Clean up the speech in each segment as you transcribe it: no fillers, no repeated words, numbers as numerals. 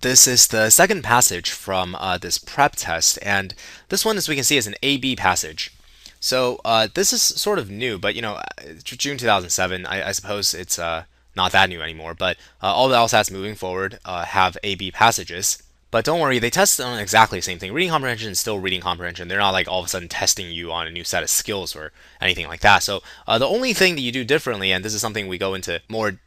This is the second passage from this prep test, and this one, as we can see, is an A-B passage. So this is sort of new, but June 2007, I suppose it's not that new anymore. But all the LSATs moving forward have A-B passages. But don't worry, they test on exactly the same thing. Reading comprehension is still reading comprehension. They're not like all of a sudden testing you on a new set of skills or anything like that. So the only thing that you do differently, and this is something we go into more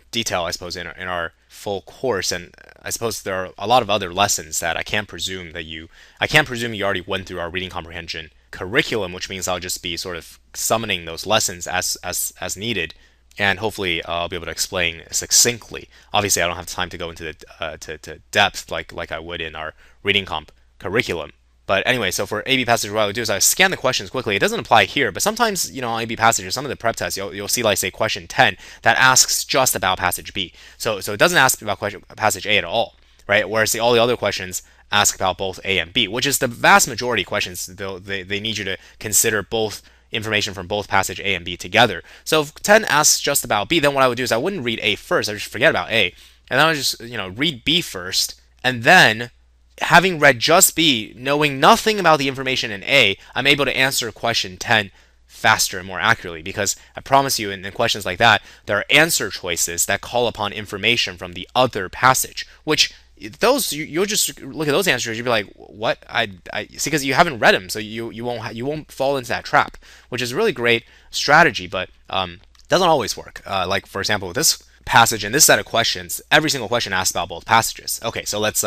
detail, I suppose, in our full course, and I suppose there are a lot of other lessons that I can't presume you already went through our reading comprehension curriculum, which means I'll just be sort of summoning those lessons as needed, and hopefully I'll be able to explain succinctly. Obviously, I don't have time to go into the to depth like I would in our reading comp curriculum. But anyway, so for A/B passage, what I would do is I scan the questions quickly. It doesn't apply here, but sometimes, on A/B passages, some of the prep tests, you'll see, like, say, question 10 that asks just about passage B. So it doesn't ask about passage A at all, right? Whereas all the other questions ask about both A and B, which is the vast majority of questions. They need you to consider both information from both passage A and B together. So if 10 asks just about B, then what I would do is I wouldn't read A first. I would just forget about A, and then I would just read B first, and then having read just B, knowing nothing about the information in A, I'm able to answer question 10 faster and more accurately, because I promise you, in questions like that, there are answer choices that call upon information from the other passage, which those you'll just look at those answers, you'll be like, what? I see, because you haven't read them, so you won't fall into that trap, which is a really great strategy, but doesn't always work. Like, for example, with this passage in this set of questions, every single question asks about both passages. Okay, so let's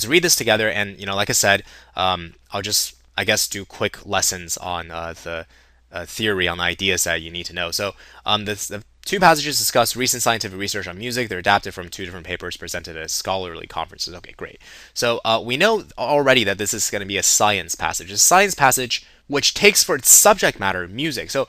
read this together, and like I said, I'll just, I guess, do quick lessons on the theory, on the ideas that you need to know. So the two passages discuss recent scientific research on music. They're adapted from two different papers presented at scholarly conferences. Okay, great. So we know already that this is going to be a science passage. A science passage which takes for its subject matter music. So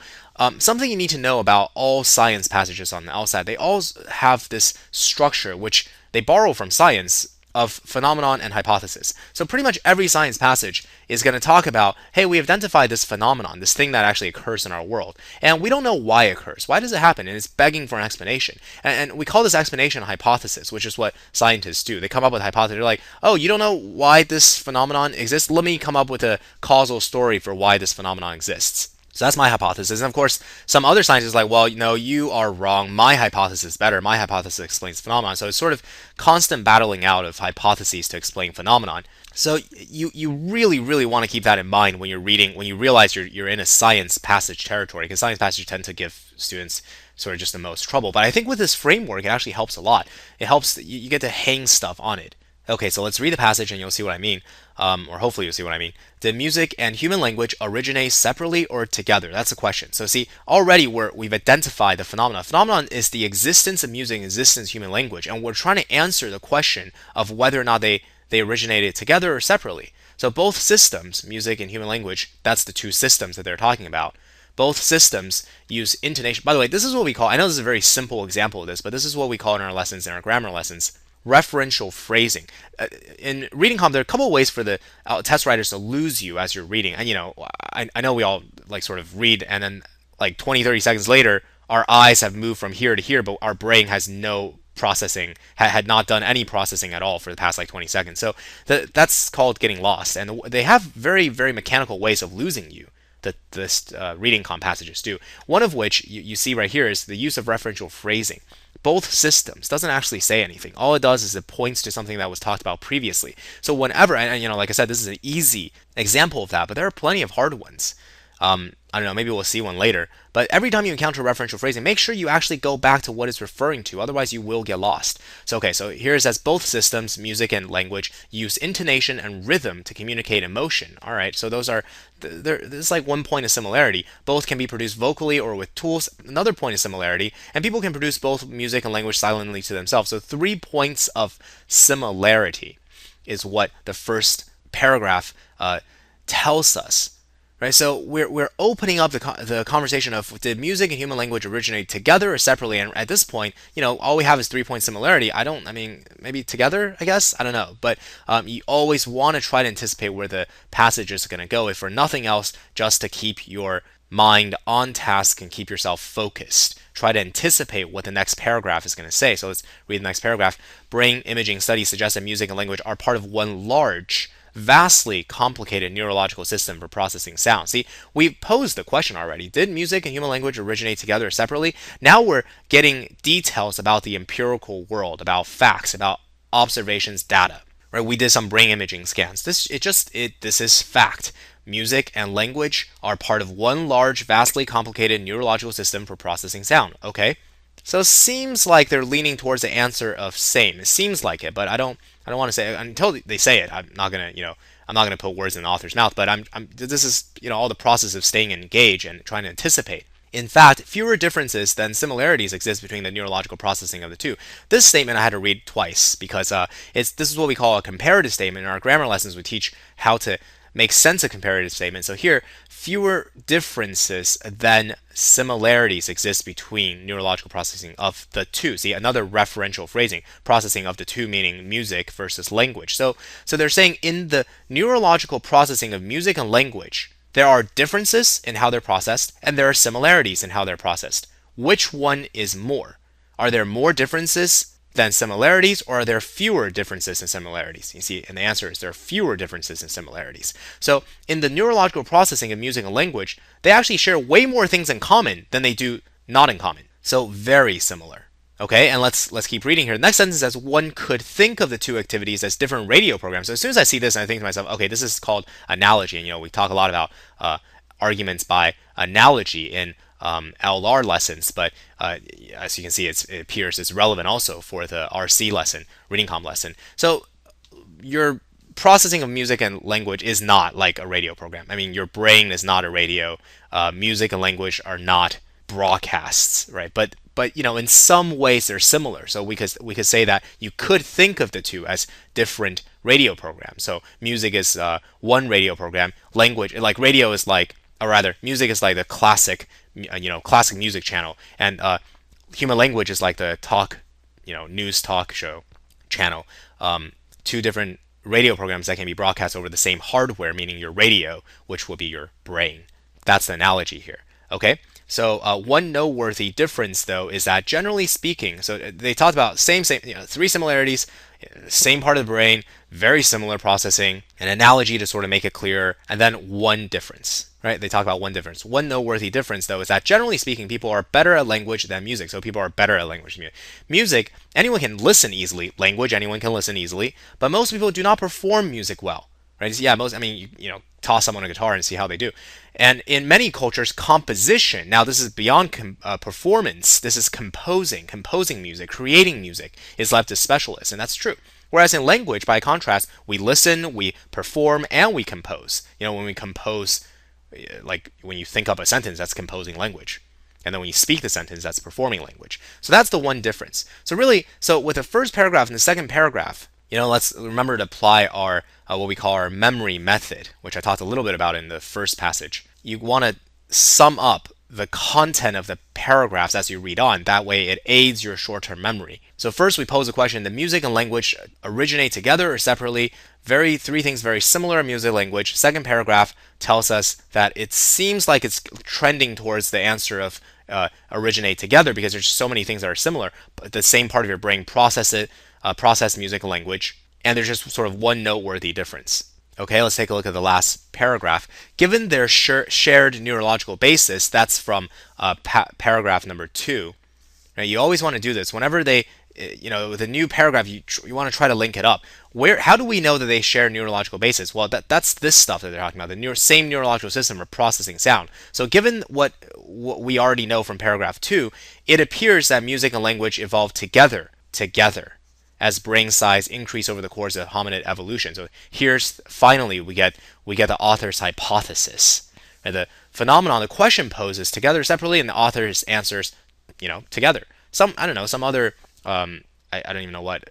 something you need to know about all science passages on the LSAT, they all have this structure which they borrow from science, of phenomenon and hypothesis. So pretty much every science passage is going to talk about, hey, we identified this phenomenon, this thing that actually occurs in our world, and we don't know why it occurs. Why does it happen? And it's begging for an explanation. And we call this explanation a hypothesis, which is what scientists do. They come up with a hypothesis. They're like, oh, you don't know why this phenomenon exists? Let me come up with a causal story for why this phenomenon exists. So that's my hypothesis. And of course, some other scientists are like, well, you are wrong. My hypothesis is better. My hypothesis explains the phenomenon. So it's sort of constant battling out of hypotheses to explain phenomenon. So you really, really want to keep that in mind when you're reading, when you realize you're in a science passage territory, because science passages tend to give students sort of just the most trouble. But I think with this framework, it actually helps a lot. It helps, you get to hang stuff on it. Okay, so let's read the passage and you'll see what I mean, or hopefully you'll see what I mean. Did music and human language originate separately or together? That's the question. So see, already we've identified the phenomenon. Phenomenon is the existence of music, existence of human language, and we're trying to answer the question of whether or not they originated together or separately. So both systems, music and human language, that's the two systems that they're talking about. Both systems use intonation. By the way, this is what we call, I know this is a very simple example of this, but this is what we call in our lessons, in our grammar lessons, referential phrasing. In reading comp, there are a couple of ways for the test writers to lose you as you're reading. And I know we all like sort of read, and then like 20-30 seconds later, our eyes have moved from here to here, but our brain has no processing, had not done any processing at all for the past like 20 seconds. So that's called getting lost. And they have very, very mechanical ways of losing you, that this reading comp passages do. One of which you see right here is the use of referential phrasing. Both systems doesn't actually say anything. All it does is it points to something that was talked about previously. So whenever, and like I said, this is an easy example of that, but there are plenty of hard ones. I don't know, maybe we'll see one later. But every time you encounter referential phrasing, make sure you actually go back to what it's referring to. Otherwise, you will get lost. So, okay, so here it says both systems, music and language, use intonation and rhythm to communicate emotion. All right, so those are, there's like one point of similarity. Both can be produced vocally or with tools. Another point of similarity. And people can produce both music and language silently to themselves. So 3 points of similarity is what the first paragraph tells us. Right, so we're opening up the conversation of, did music and human language originate together or separately? And at this point, all we have is 3-point similarity. I mean, maybe together, I guess? I don't know. But you always want to try to anticipate where the passage is going to go, if for nothing else, just to keep your mind on task and keep yourself focused try to anticipate what the next paragraph is going to say. So let's read the next paragraph. Brain imaging studies suggest that music and language are part of one large, vastly complicated neurological system for processing sound. See, we posed the question already. Did music and human language originate together or separately? Now we're getting details about the empirical world, about facts, about observations, data. Right? We did some brain imaging scans. This is fact. Music and language are part of one large, vastly complicated neurological system for processing sound. Okay? So it seems like they're leaning towards the answer of same. It seems like it, but I don't want to say it until they say it. I'm not gonna put words in the author's mouth. But this is all the process of staying engaged and trying to anticipate. In fact, fewer differences than similarities exist between the neurological processing of the two. This statement I had to read twice because this is what we call a comparative statement. In our grammar lessons, we teach how to make sense of comparative statements. So here, fewer differences than similarities exist between neurological processing of the two. See, another referential phrasing, processing of the two meaning music versus language. So they're saying in the neurological processing of music and language, there are differences in how they're processed and there are similarities in how they're processed. Which one is more? Are there more differences than similarities, or are there fewer differences than similarities? You see, and the answer is there are fewer differences than similarities. So in the neurological processing of music and language, they actually share way more things in common than they do not in common. So very similar. Okay, and let's keep reading here. The next sentence says one could think of the two activities as different radio programs. So as soon as I see this, I think to myself, okay, this is called analogy. And we talk a lot about arguments by analogy in LR lessons, but as you can see, it appears it's relevant also for the RC lesson, reading comp lesson. So your processing of music and language is not like a radio program. I mean, your brain is not a radio. Music and language are not broadcasts, right? But in some ways they're similar. So we could say that you could think of the two as different radio programs. So music is one radio program. Language, like radio is like, or rather, music is like the classic music channel, and human language is like the news talk show channel. Two different radio programs that can be broadcast over the same hardware, meaning your radio, which will be your brain. That's the analogy here. Okay. So one noteworthy difference, though, is that generally speaking, so they talked about same, three similarities, same part of the brain, very similar processing, an analogy to sort of make it clearer, and then one difference, right? They talk about one difference. One noteworthy difference, though, is that generally speaking, people are better at language than music. So people are better at language than music. Music, anyone can listen easily. Language, anyone can listen easily. But most people do not perform music well, right? Yeah, toss someone a guitar and see how they do. And in many cultures, composition, now this is beyond performance, this is composing music, creating music, is left to specialists, and that's true. Whereas in language, by contrast, we listen, we perform, and we compose. When we compose, like when you think up a sentence, that's composing language. And then when you speak the sentence, that's performing language. So that's the one difference. So with the first paragraph and the second paragraph, let's remember to apply our what we call our memory method, which I talked a little bit about in the first passage. You want to sum up the content of the paragraphs as you read on. That way it aids your short-term memory. So first we pose a question, the music and language originate together or separately? Three things very similar in music and language. Second paragraph tells us that it seems like it's trending towards the answer of originate together because there's so many things that are similar. But the same part of your brain process music and language, and there's just sort of one noteworthy difference. Okay, let's take a look at the last paragraph. Given their shared neurological basis, that's from paragraph number 2. Right, you always want to do this. Whenever with a new paragraph, you want to try to link it up. How do we know that they share neurological basis? Well, that's this stuff that they're talking about, the same neurological system for processing sound. So given what we already know from paragraph 2, it appears that music and language evolved together as brain size increased over the course of hominid evolution. So here's finally we get the author's hypothesis. And the phenomenon, the question poses together separately, and the author's answers, together. Some other I don't even know what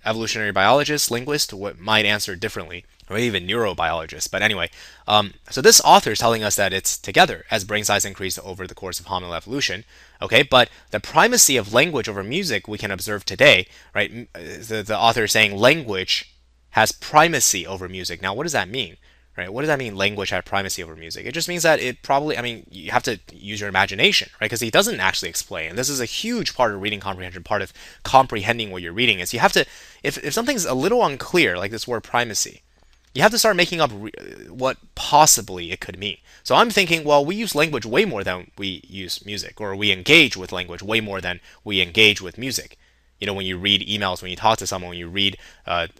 evolutionary biologist, linguist might answer differently, or even neurobiologist. But anyway, so this author is telling us that it's together as brain size increased over the course of hominid evolution. Okay, but the primacy of language over music we can observe today, right? The author is saying language has primacy over music. Now, what does that mean? right? What does that mean? Language had primacy over music. It just means that it probably, I mean, you have to use your imagination, right? Because he doesn't actually explain. And this is a huge part of reading comprehension, part of comprehending what you're reading is you have to, if something's a little unclear, like this word primacy, you have to start making up what possibly it could mean. So I'm thinking, well, we use language way more than we use music, or we engage with language way more than we engage with music. When you read emails, when you talk to someone, when you read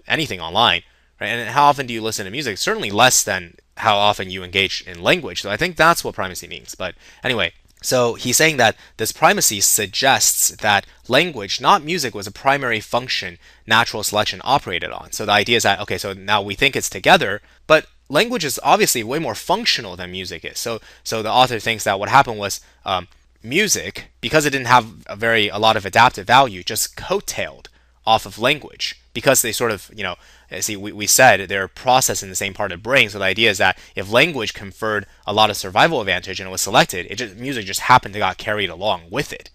anything online, right? And how often do you listen to music? Certainly less than how often you engage in language. So I think that's what primacy means. But anyway, so he's saying that this primacy suggests that language, not music, was a primary function natural selection operated on. So the idea is that, okay, so now we think it's together, but language is obviously way more functional than music is. So the author thinks that what happened was music, because it didn't have a lot of adaptive value, just coattailed off of language because they sort of, see, we said they're processed in the same part of the brain. So the idea is that if language conferred a lot of survival advantage and it was selected, music just happened to got carried along with it.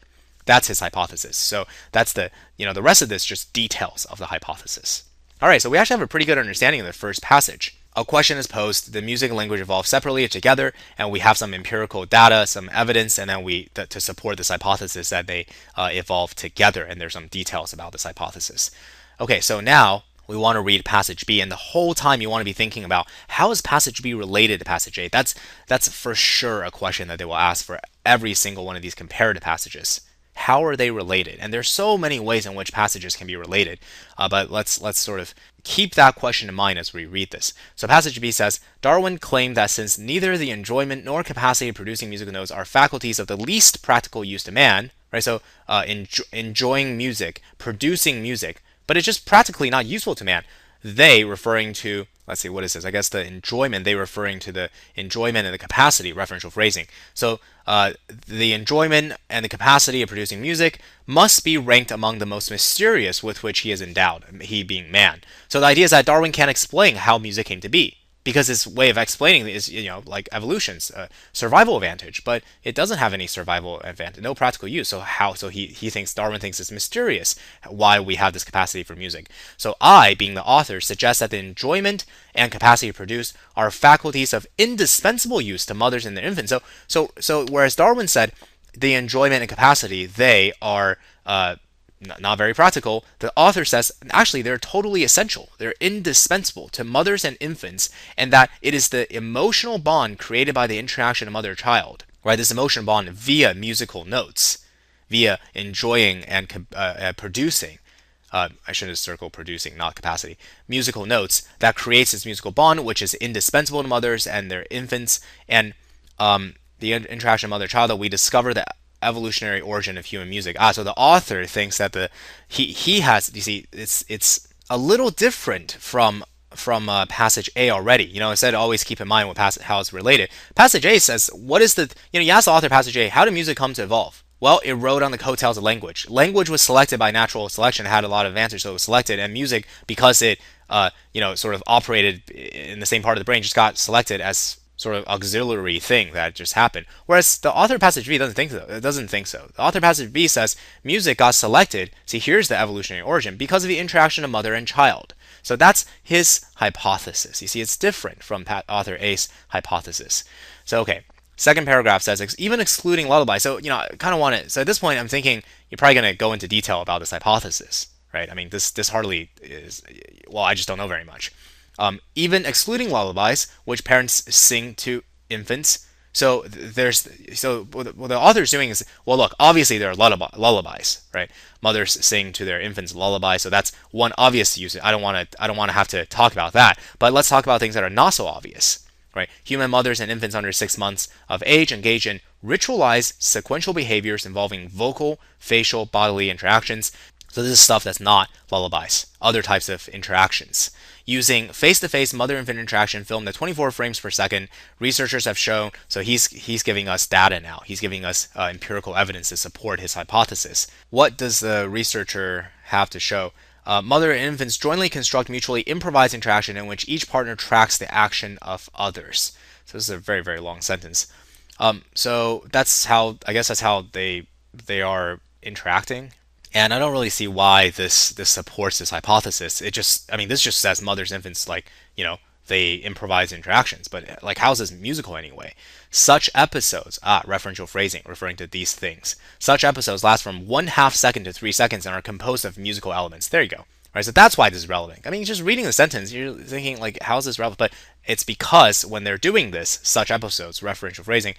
That's his hypothesis. So that's the rest of this just details of the hypothesis. All right, so we actually have a pretty good understanding of the first passage. A question is posed, the music and language evolve separately or together, and we have some empirical data, some evidence, and then to support this hypothesis that they evolve together, and there's some details about this hypothesis. Okay, so now we want to read passage B, and the whole time you want to be thinking about how is passage B related to passage A. That's for sure a question that they will ask for every single one of these comparative passages. How are they related? And there's so many ways in which passages can be related, but let's sort of keep that question in mind as we read this. So passage B says, Darwin claimed that since neither the enjoyment nor capacity of producing musical notes are faculties of the least practical use to man, right? So enjoying music, producing music, but it's just practically not useful to man. They referring to, let's see, what is this? I guess the enjoyment, they referring to the enjoyment and the capacity, referential phrasing. So the enjoyment and the capacity of producing music must be ranked among the most mysterious with which he is endowed, he being man. So the idea is that Darwin can't explain how music came to be, because his way of explaining is, like evolution's survival advantage, but it doesn't have any survival advantage, no practical use. So Darwin thinks it's mysterious why we have this capacity for music. So I, being the author, suggest that the enjoyment and capacity to produce are faculties of indispensable use to mothers and their infants. So whereas Darwin said the enjoyment and capacity, they are not very practical, the author says actually they're totally essential. They're indispensable to mothers and infants, and that it is the emotional bond created by the interaction of mother-child, right? This emotional bond via musical notes, via enjoying and producing. I should have circled producing, not capacity. Musical notes that creates this musical bond, which is indispensable to mothers and their infants, and the interaction of mother-child, that we discover the evolutionary origin of human music. So the author thinks that he has, you see, it's a little different from passage A already. Instead always keep in mind how it's related. Passage A says, what is you ask the author passage A, how did music come to evolve? Well, it rode on the coattails of language. Language was selected by natural selection, had a lot of advantage, so it was selected, and music, because it sort of operated in the same part of the brain, just got selected as sort of auxiliary thing that just happened. Whereas the author passage B doesn't think so. It doesn't think so. The author passage B says music got selected. See, here's the evolutionary origin because of the interaction of mother and child. So that's his hypothesis. You see, it's different from author A's hypothesis. So okay, second paragraph says even excluding lullaby. So I kind of want to. So at this point, I'm thinking you're probably going to go into detail about this hypothesis, right? I mean, this hardly is. Well, I just don't know very much. Even excluding lullabies, which parents sing to infants. So what the author is doing is, well, look, obviously there are lullabies, right? Mothers sing to their infants lullabies, so that's one obvious use. I don't want to have to talk about that, but let's talk about things that are not so obvious, right? Human mothers and infants under 6 months of age engage in ritualized sequential behaviors involving vocal, facial, bodily interactions. So this is stuff that's not lullabies, other types of interactions. Using face-to-face mother-infant interaction filmed at 24 frames per second, researchers have shown, so he's giving us data now. He's giving us empirical evidence to support his hypothesis. What does the researcher have to show? Mother and infants jointly construct mutually improvised interaction in which each partner tracks the action of others. So this is a very, very long sentence. So I guess that's how they are interacting. And I don't really see why this supports this hypothesis. This just says mothers, infants, they improvise interactions. But like, how's this musical anyway? Such episodes, referential phrasing, referring to these things. Such episodes last from 1/2 second to 3 seconds and are composed of musical elements. There you go. Right, so that's why this is relevant. I mean, just reading the sentence, you're thinking like, how is this relevant? But it's because when they're doing this, such episodes, referential phrasing,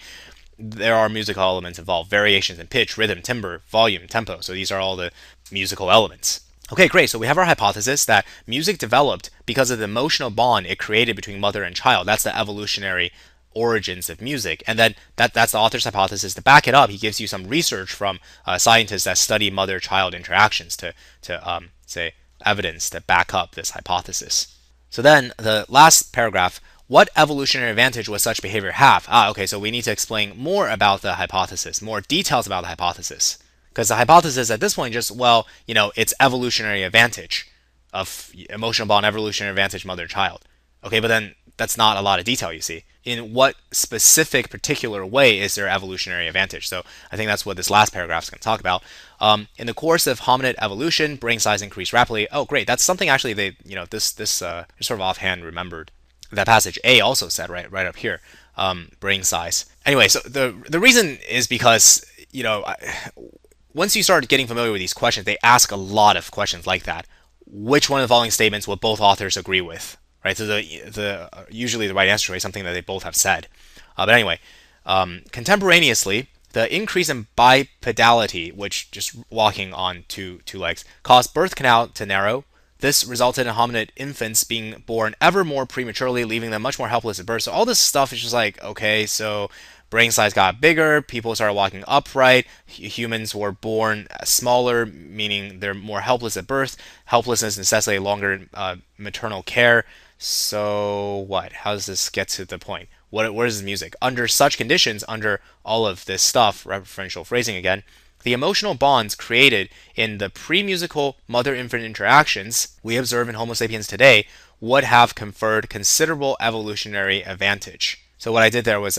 there are musical elements involved, variations in pitch, rhythm, timbre, volume, tempo. So these are all the musical elements. Okay, great. So we have our hypothesis that music developed because of the emotional bond it created between mother and child. That's the evolutionary origins of music. And then that's the author's hypothesis. To back it up, he gives you some research from scientists that study mother-child interactions to say evidence to back up this hypothesis. So then the last paragraph, what evolutionary advantage would such behavior have? Okay, so we need to explain more about the hypothesis, more details about the hypothesis. Because the hypothesis at this point just, well, it's evolutionary advantage of emotional bond, evolutionary advantage mother-child. Okay, but then that's not a lot of detail, you see. In what specific particular way is there evolutionary advantage? So I think that's what this last paragraph is going to talk about. In the course of hominid evolution, brain size increased rapidly. Oh, great. That's something actually they, this sort of offhand remembered. That passage A also said right up here, brain size. Anyway, so the reason is because, once you start getting familiar with these questions, they ask a lot of questions like that. Which one of the following statements will both authors agree with? Right, so usually the right answer is something that they both have said. But anyway, contemporaneously, the increase in bipedality, which just walking on two legs, caused birth canal to narrow. This resulted in hominid infants being born ever more prematurely, leaving them much more helpless at birth. So all this stuff is just like, okay, so brain size got bigger, people started walking upright, humans were born smaller, meaning they're more helpless at birth. Helplessness necessitates longer maternal care. So what? How does this get to the point? What is music? Under such conditions, under all of this stuff, referential phrasing again, the emotional bonds created in the pre-musical mother-infant interactions we observe in Homo sapiens today would have conferred considerable evolutionary advantage. So what I did there was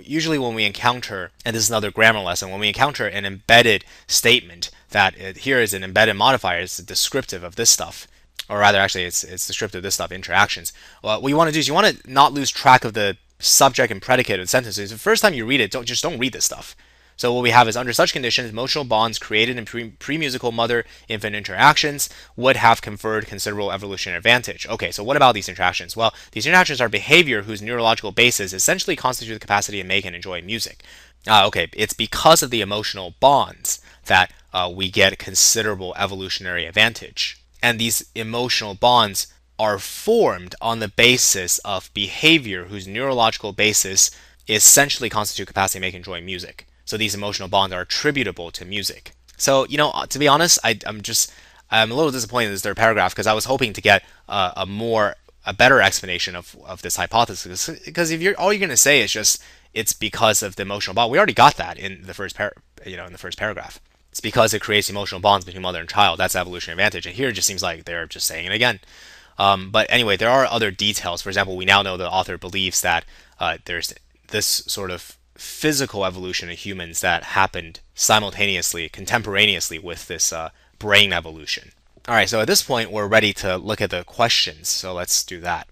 usually when we encounter, and this is another grammar lesson, when we encounter an embedded statement that here is an embedded modifier, it's descriptive of this stuff. Or rather, actually, it's descriptive of this stuff, interactions. What you want to do is you want to not lose track of the subject and predicate of the sentences. The first time you read it, don't read this stuff. So what we have is, under such conditions, emotional bonds created in pre-musical mother-infant interactions would have conferred considerable evolutionary advantage. Okay, so what about these interactions? Well, these interactions are behavior whose neurological basis essentially constitute the capacity to make and enjoy music. Okay, it's because of the emotional bonds that we get considerable evolutionary advantage. And these emotional bonds are formed on the basis of behavior whose neurological basis essentially constitute capacity to make and enjoy music. So these emotional bonds are attributable to music. So, to be honest, I'm a little disappointed in this third paragraph because I was hoping to get a better explanation of this hypothesis. Because if all you're going to say is just it's because of the emotional bond, we already got that in the first paragraph. It's because it creates emotional bonds between mother and child. That's evolutionary advantage. And here it just seems like they're just saying it again. But anyway, there are other details. For example, we now know the author believes that there's this sort of physical evolution of humans that happened simultaneously, contemporaneously with this brain evolution. All right, so at this point, we're ready to look at the questions. So let's do that.